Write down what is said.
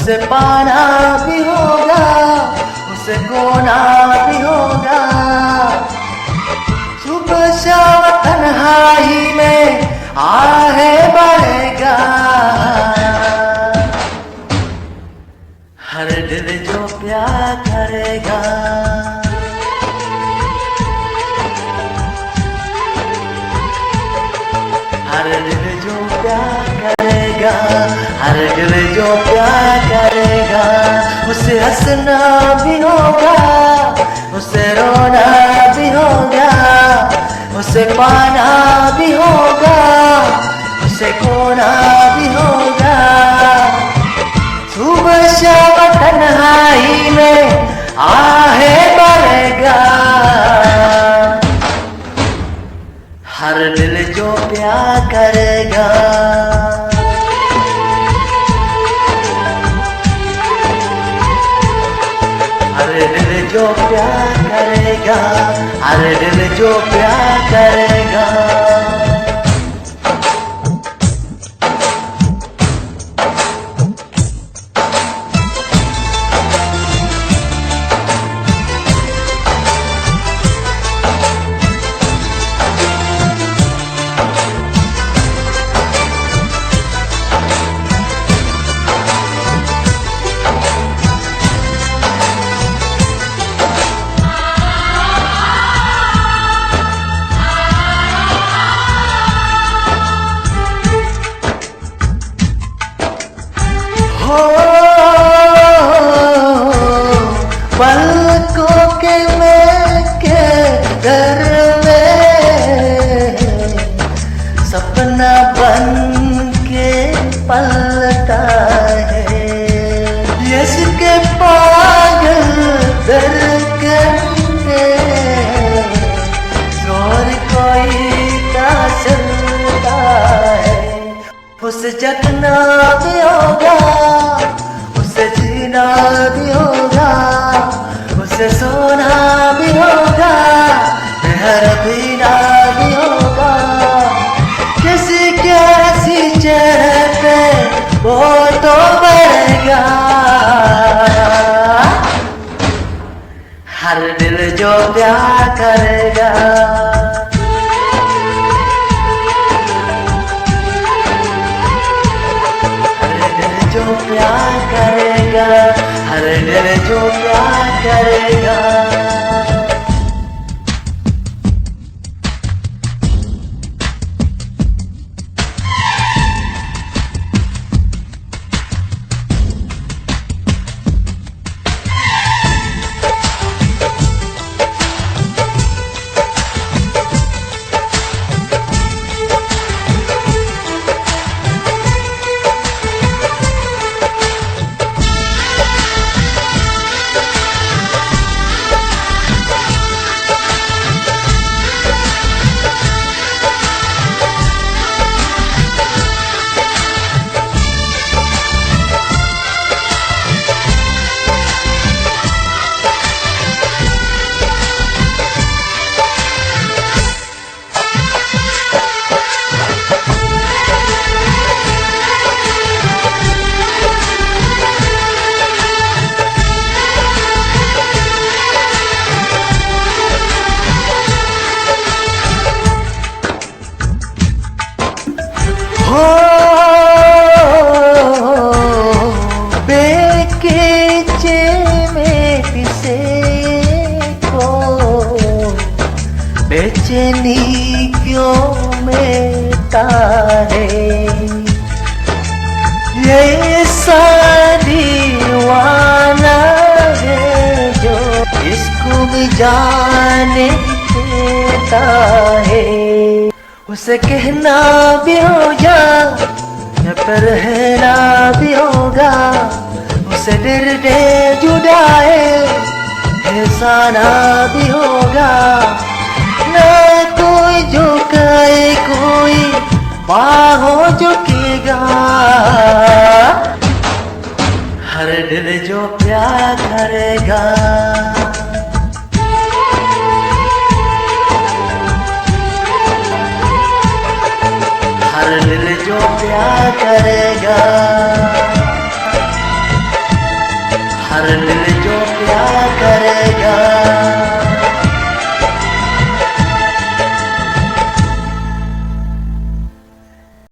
उसे पाना भी होगा, उसे खोना भी होगा। सुबह शाम तन्हाई में आहे बढ़ेगा। हर दिल जो प्यार करेगा, हर दिल जो प्यार करेगा, हर दिल जो प्यार करेगा। उसे हंसना भी होगा, उसे रोना भी होगा, उसे पाना भी होगा, उसे खोना भी होगा। सुबह शाम तन्हाई में आहे बढ़ेगा। हर दिल जो प्यार करेगा, हर दिल जो प्यार करेगा, हर दिल जो प्यार करेगा। पलकों के महके घर में सपना बन के पलता है। इसके पागल धड़कने जोर कोई का चलता है। उसे जगना भी होगा, उसे जीना भी होगा, उसे सोना भी होगा, लहर पीना भी होगा। किसी कैसी चहते वो तो बढ़ेगा। हर दिल जो प्यार करेगा, जो प्यार करेगा, हर दिल जो प्यार करेगा। बेकेचे में पिसे को बेचैनी क्यों मिलता है। ये दीवाना है जो इसको भी जाने देता है। उसे कहना भी होगा या पर रहना भी होगा, उसे दर्द जुदाई एहसाना भी होगा। न कोई झुकाए कोई बाहों झुकेगा। हर दिल जो प्यार करेगा, हर दिल जो प्यार करेगा।